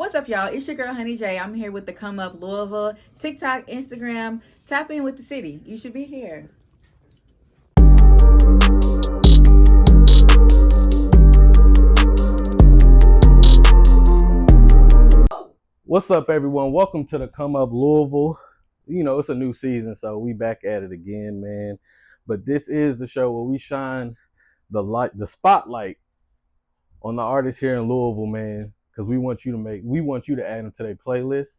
What's up, y'all? It's your girl, Honey Jaii. I'm here with the Come Up Louisville, TikTok, Instagram. Tap in with the city. You should be here. What's up, everyone? Welcome to the Come Up Louisville. You know, it's a new season, so we back at it again, man. But this is the show where we shine the spotlight on the artists here in Louisville, man, because we want you to add them to their playlist.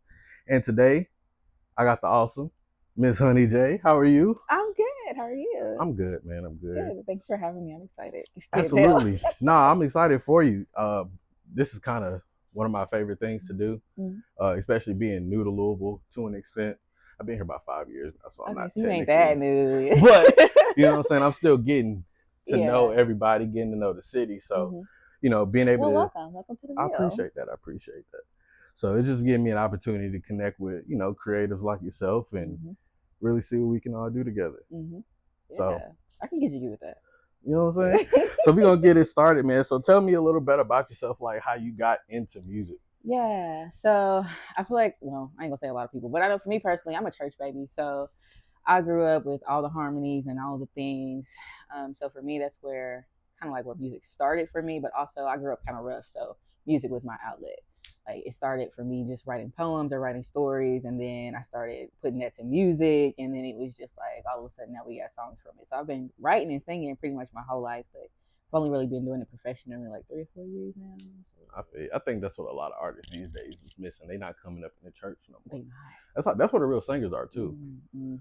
And today, I got the awesome Miss Honey Jaii. How are you? I'm good. How are you? I'm good, man. I'm good. Good. Thanks for having me. I'm excited. Absolutely. Nah, I'm excited for you. This is kind of one of my favorite things to do, especially being new to Louisville to an extent. I've been here about 5 years now, so I'm not you ain't technically that new. but you know what I'm saying? I'm still getting to know everybody, getting to know the city. So, you know, being able to welcome to the I appreciate that. So it's just giving me an opportunity to connect with, you know, creatives like yourself and really see what we can all do together. So I can get you with that. You know what I'm saying? So we're gonna get it started, man. So tell me a little bit about yourself, like how you got into music. Yeah. So I feel like, well, I ain't gonna say a lot of people, but I know for me personally, I'm a church baby. So I grew up with all the harmonies and all the things. So for me, that's where kind of like where music started for me, but also I grew up kind of rough. So music was my outlet. Like it started for me just writing poems or writing stories, and then I started putting that to music, and then it was just like all of a sudden now we got songs from it. So I've been writing and singing pretty much my whole life, but I've only really been doing it professionally like 3 or 4 years now. So. I think that's what a lot of artists these days is missing. They're not coming up in the church no more. That's what the real singers are too.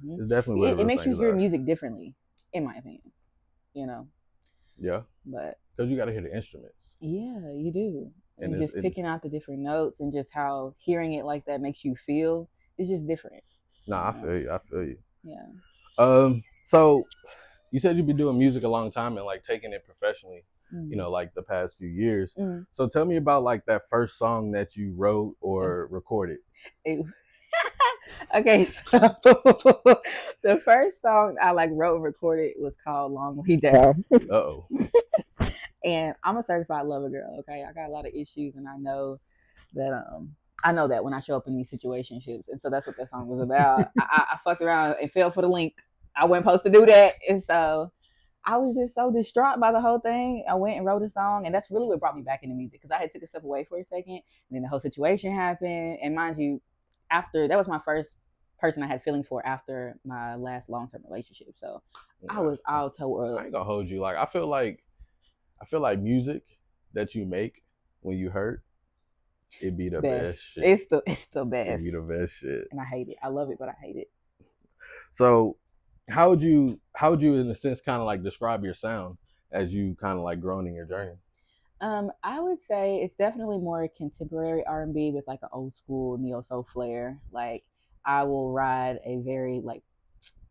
It's definitely what it makes you hear music differently, in my opinion. You know. Yeah. But because you got to hear the instruments. Yeah, you do. And just picking out the different notes and just how hearing it like that makes you feel is just different. Nah, I feel you. Yeah. So you said you've been doing music a long time and like taking it professionally, you know, like the past few years. So tell me about like that first song that you wrote or recorded. Okay, so the first song I like wrote and recorded was called Long Way Down. Uh-oh. And I'm a certified lover girl, okay? I got a lot of issues, and I know that when I show up in these situationships, and so that's what that song was about. I fucked around and fell for the link. I wasn't supposed to do that, and so I was just so distraught by the whole thing. I went and wrote a song, and that's really what brought me back into music, because I had took a step away for a second, and then the whole situation happened. And mind you, after that was my first person I had feelings for after my last long-term relationship, so I was all tore up. I ain't gonna hold you. Like I feel like music that you make when you hurt, it'd be the best shit. It's the best. It'd be the best shit. And I hate it. I love it, but I hate it. So how would you in a sense kind of like describe your sound as you kind of like grown in your journey? I would say it's definitely more contemporary R&B with like an old school neo soul flair. Like I will ride a very like,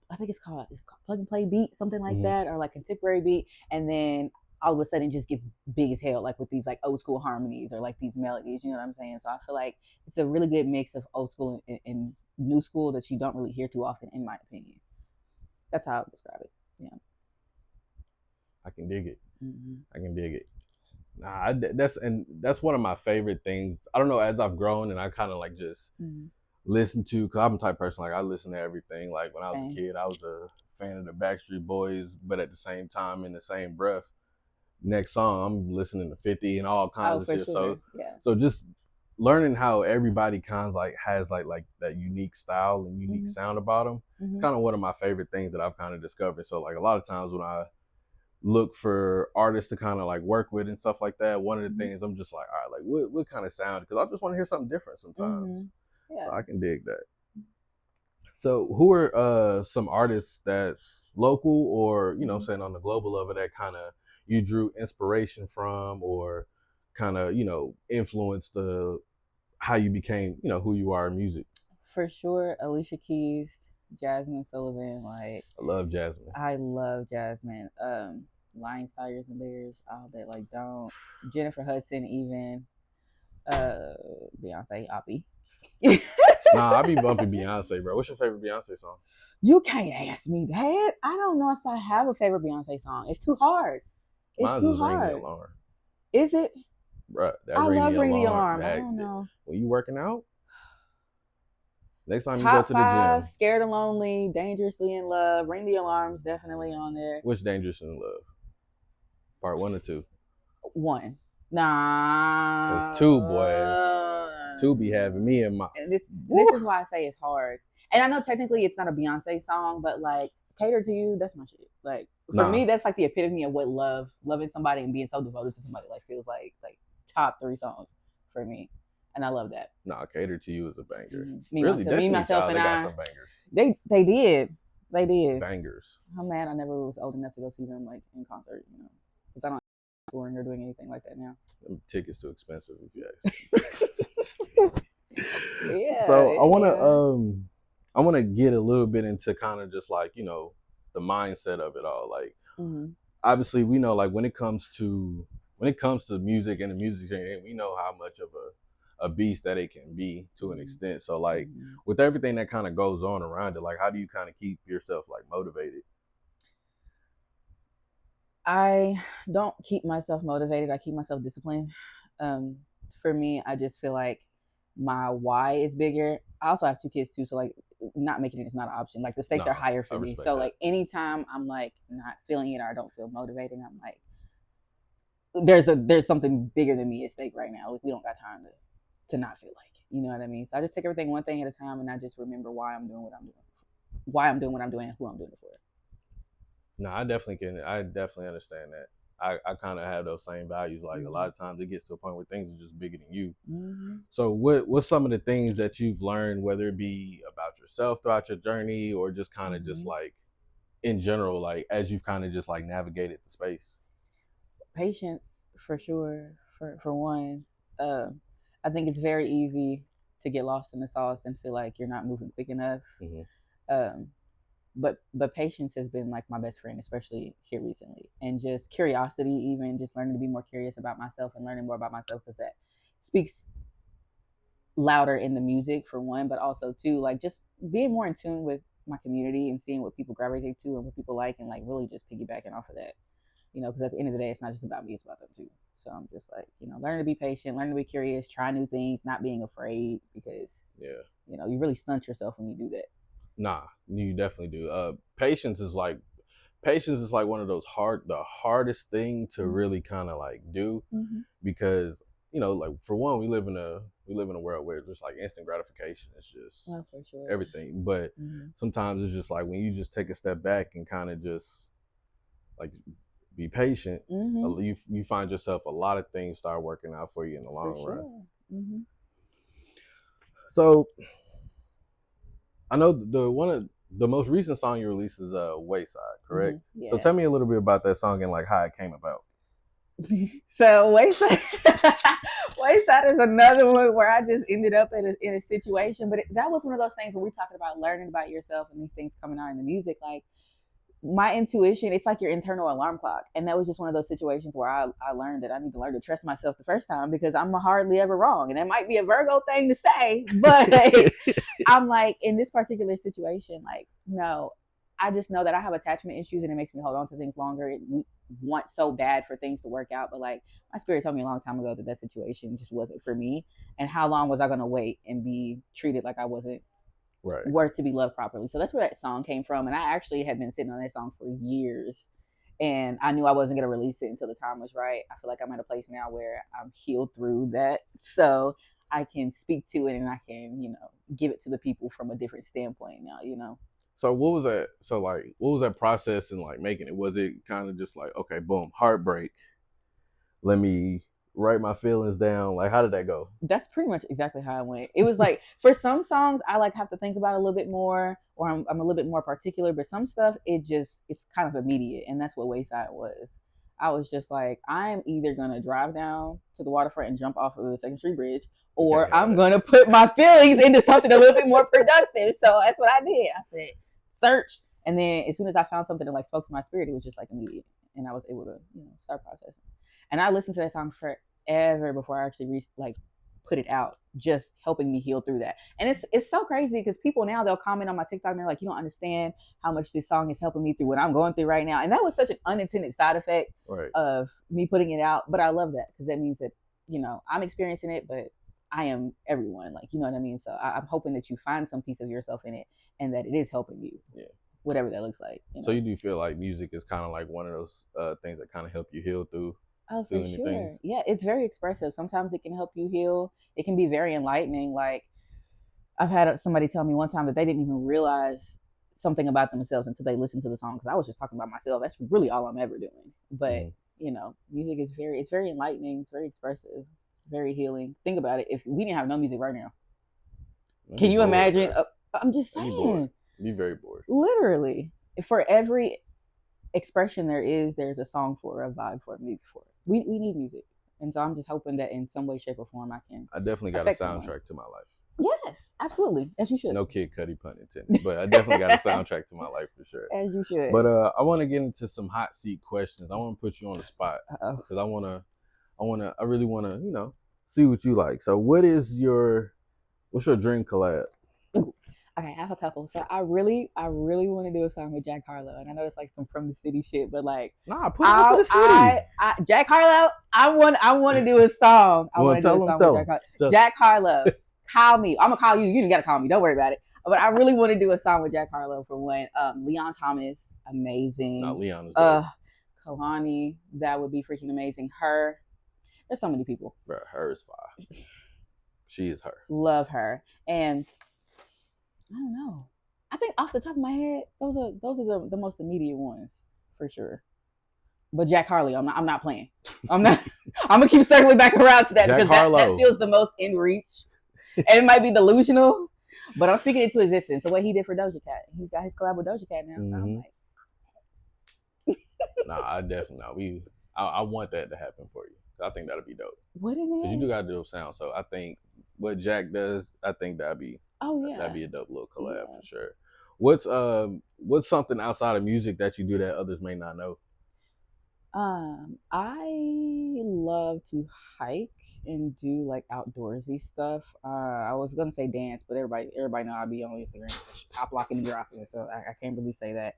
I think it's called plug and play beat, something like that, or like contemporary beat, and then all of a sudden it just gets big as hell, like with these like old school harmonies or like these melodies, you know what I'm saying? So I feel like it's a really good mix of old school and new school that you don't really hear too often, in my opinion. That's how I would describe it. Yeah. I can dig it. I can dig it. Nah, that's one of my favorite things. I don't know, as I've grown and I kind of like just listen to, because I'm the type of person, like I listen to everything. Like when I was a kid, I was a fan of the Backstreet Boys, but at the same time, in the same breath, next song I'm listening to 50 and all kinds of shit. Sure. So just learning how everybody kind of like has like that unique style and unique sound about them. It's kind of one of my favorite things that I've kind of discovered. So like a lot of times when I look for artists to kind of like work with and stuff like that, one of the things I'm just like, all right, like what kind of sound? Because I just want to hear something different sometimes. Yeah. So I can dig that. So who are some artists that's local or, you know what I'm saying, on the global level that kind of you drew inspiration from or kind of, you know, influenced how you became, you know, who you are in music? For sure, Alicia Keys, Jasmine Sullivan. Like I love Jasmine. I love Jasmine. Lions, Tigers, and Bears. All that. Like don't. Jennifer Hudson, even. Beyonce, Oppie. Nah, I be bumping Beyonce, bro. What's your favorite Beyonce song? You can't ask me that. I don't know if I have a favorite Beyonce song. It's too hard. It's too hard. Ring the Alarm. Is it? Bruh, that I love ring Ring the the alarm. Alarm. I don't know. When you working out, next time you Top go to the 5, gym, Scared and Lonely, Dangerously in Love, Ring the Alarm's definitely on there. which Dangerous in Love? Part 1 or 2? 1. Nah. Cause 2, boy, 2 be having me in my. And this is why I say it's hard. And I know technically it's not a Beyonce song, but like Cater to You, that's my shit. Like for me, that's like the epitome of what loving somebody and being so devoted to somebody like feels like top 3 songs for me. And I love that. Nah, Cater to You is a banger. Mm-hmm. Me, myself, and they I. got some bangers. They did. Bangers. I'm mad I never was old enough to go see them like in concert, you know, because I don't touring or doing anything like that now. Them tickets too expensive if you ask me. Yeah. So I wanna get a little bit into kind of just like, you know, the mindset of it all. Like obviously we know like when it comes to music and the music genre, we know how much of a beast that it can be to an extent. So like with everything that kind of goes on around it, like how do you kind of keep yourself like motivated? I don't keep myself motivated. I keep myself disciplined. For me, I just feel like my why is bigger. I also have 2 kids too, so like not making it is not an option. Like the stakes are higher for me. So like anytime I'm like not feeling it or I don't feel motivated, I'm like there's something bigger than me at stake right now. Like we don't got time to not feel like it. You know what I mean? So I just take everything one thing at a time, and I just remember why I'm doing what I'm doing, and who I'm doing it for. No, I definitely understand that. I kind of have those same values. Like a lot of times it gets to a point where things are just bigger than you. So what's some of the things that you've learned, whether it be about yourself throughout your journey or just kind of just like in general, like as you've kind of just like navigated the space? Patience, for sure. For one, I think it's very easy to get lost in the sauce and feel like you're not moving quick enough. But patience has been like my best friend, especially here recently, and just curiosity, even just learning to be more curious about myself and learning more about myself, because that speaks louder in the music for one, but also too like just being more in tune with my community and seeing what people gravitate to and what people like, and like really just piggybacking off of that, you know, because at the end of the day it's not just about me, it's about them too. So I'm just like, you know, learning to be patient, learning to be curious, try new things, not being afraid, because you know, you really stunt yourself when you do that. Nah, you definitely do. Patience is like one of those the hardest thing to really kind of like do, because you know, like for one, we live in a world where there's like instant gratification. It's just for sure. everything. But sometimes it's just like when you just take a step back and kind of just like be patient, you find yourself a lot of things start working out for you in the long run. So I know one of the most recent song you released is Wayside, correct? Yeah. So tell me a little bit about that song and like how it came about. So Wayside is another one where I just ended up in a situation, but that was one of those things where we're talking about learning about yourself and these things coming out in the music. Like my intuition, it's like your internal alarm clock. And that was just one of those situations where I learned that I need to learn to trust myself the first time, because I'm hardly ever wrong. And that might be a Virgo thing to say, but I'm like, in this particular situation, like, no, I just know that I have attachment issues and it makes me hold on to things longer. It wants so bad for things to work out. But like my spirit told me a long time ago that situation just wasn't for me. And how long was I going to wait and be treated like I wasn't worth to be loved properly? So that's where that song came from. And I actually had been sitting on that song for years, and I knew I wasn't going to release it until the time was right. I feel like I'm at a place now where I'm healed through that, so I can speak to it and I can, you know, give it to the people from a different standpoint now, you know. So what was that? So like, what was that process in like making it? Was it kind of just like, okay, boom, heartbreak, let me write my feelings down? Like, how did that go? That's pretty much exactly how it went. It was like, for some songs I like have to think about it a little bit more, or I'm a little bit more particular, but some stuff it's kind of immediate, and that's what Wayside was. I was just like, I'm either gonna drive down to the waterfront and jump off of the Second Street Bridge, or I'm gonna put my feelings into something a little bit more productive. So that's what I did. I said search, and then as soon as I found something that like spoke to my spirit, it was just like immediate, and I was able to, you know, start processing. And I listened to that song forever before I actually put it out, just helping me heal through that. And it's so crazy because people now, they'll comment on my TikTok and they're like, you don't understand how much this song is helping me through what I'm going through right now. And that was such an unintended side effect of me putting it out. But I love that, because that means that you know, I'm experiencing it, but I am everyone. Like, you know what I mean? So I'm hoping that you find some piece of yourself in it and that it is helping you. Yeah. Whatever that looks like. You know? So you do feel like music is kind of like one of those things that kind of help you heal through. Oh, for sure. Yeah, it's very expressive. Sometimes it can help you heal. It can be very enlightening. Like, I've had somebody tell me one time that they didn't even realize something about themselves until they listened to the song, because I was just talking about myself. That's really all I'm ever doing. But you know, music is it's very enlightening. It's very expressive, very healing. Think about it. If we didn't have no music right now, can you imagine? I'm just saying. Be very bored. Literally, for every expression there's a song for, a vibe for, music for. We need music, and so I'm just hoping that in some way, shape, or form I definitely got a soundtrack to my life. Yes, absolutely, as you should. No Kid Cudi pun intended, but I definitely got a soundtrack to my life for sure. As you should. But I want to get into some hot seat questions. I want to put you on the spot because I really want to, you know, see what you like. So, what's your dream collab? Okay, I have a couple. So I really want to do a song with Jack Harlow, and I know it's like some from the city shit, but like, nah, put it for the city. Jack Harlow, I want to do a song. I want to do a song with Jack Harlow. Jack Harlow, call me. I'm gonna call you. You ain't gotta call me. Don't worry about it. But I really want to do a song with Jack Harlow for one. Leon Thomas, amazing. No, Leon is dope. Kalani, that would be freaking amazing. Her, there's so many people. Bro, her is fire. She is her. Love her. And I don't know. I think off the top of my head, those are the most immediate ones for sure. But Jack Harlow, I'm not playing. I'm gonna keep circling back around to that Jack because that feels the most in reach. And it might be delusional, but I'm speaking it to existence. The way he did for Doja Cat. He's got his collab with Doja Cat now. So I'm like, nah, I definitely I want that to happen for you. I think that'll be dope. Wouldn't it? Because you do got dope sound. So I think what Jack does, I think that'd be that'd be a dope little collab for sure. What's something outside of music that you do that others may not know? I love to hike and do like outdoorsy stuff. I was gonna say dance, but everybody know I be on Instagram pop locking and dropping, so I can't really say that.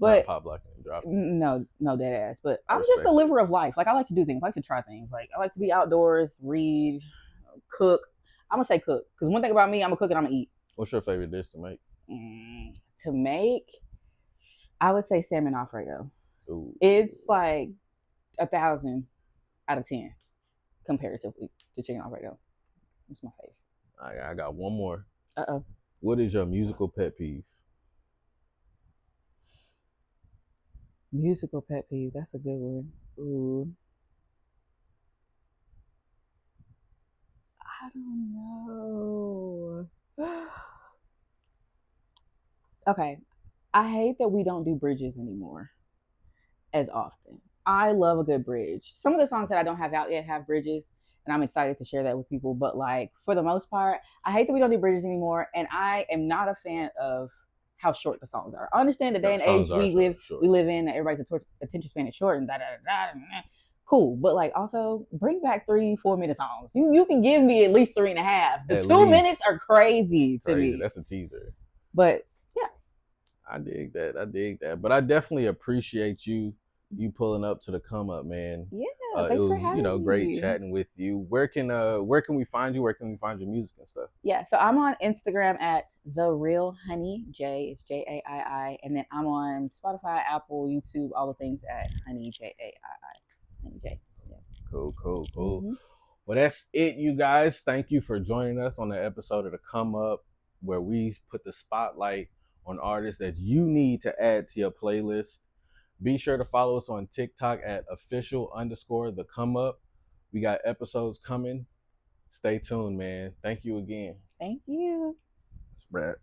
But not pop locking and dropping. No, dead ass. But I'm just a liver of life. Like I like to do things. I like to try things. Like I like to be outdoors, read, cook. I'm gonna say cook because one thing about me, I'm gonna cook and I'm gonna eat. What's your favorite dish to make? I would say salmon Alfredo. Ooh. It's like 1,000 out of 10 comparatively to chicken Alfredo. It's my fave. I got one more. Uh-oh. What is your musical pet peeve? Musical pet peeve. That's a good one. Ooh. I don't know. Okay. I hate that we don't do bridges anymore as often. I love a good bridge. Some of the songs that I don't have out yet have bridges, and I'm excited to share that with people. But like for the most part, I hate that we don't do bridges anymore, and I am not a fan of how short the songs are. I understand the day and age we live in, that everybody's attention span is short and da da da da. Cool, but like also bring back 3-4 minute songs. You can give me at least 3.5. The 2 minutes are crazy to me. That's a teaser. But yeah, I dig that. But I definitely appreciate you pulling up to the come up, man. Yeah, thanks for having me. Great chatting with you. Where can we find you? Where can we find your music and stuff? Yeah, so I'm on Instagram at The Real Honey Jaii. It's Jaii, and then I'm on Spotify, Apple, YouTube, all the things at Honey Jaii. Honey Jaii. Yeah. Cool. Mm-hmm. Well, that's it, you guys. Thank you for joining us on the episode of the Come Up, where we put the spotlight on artists that you need to add to your playlist. Be sure to follow us on TikTok at @official_the come up. We got episodes coming. Stay tuned, man. Thank you again. Thank you. That's Brad.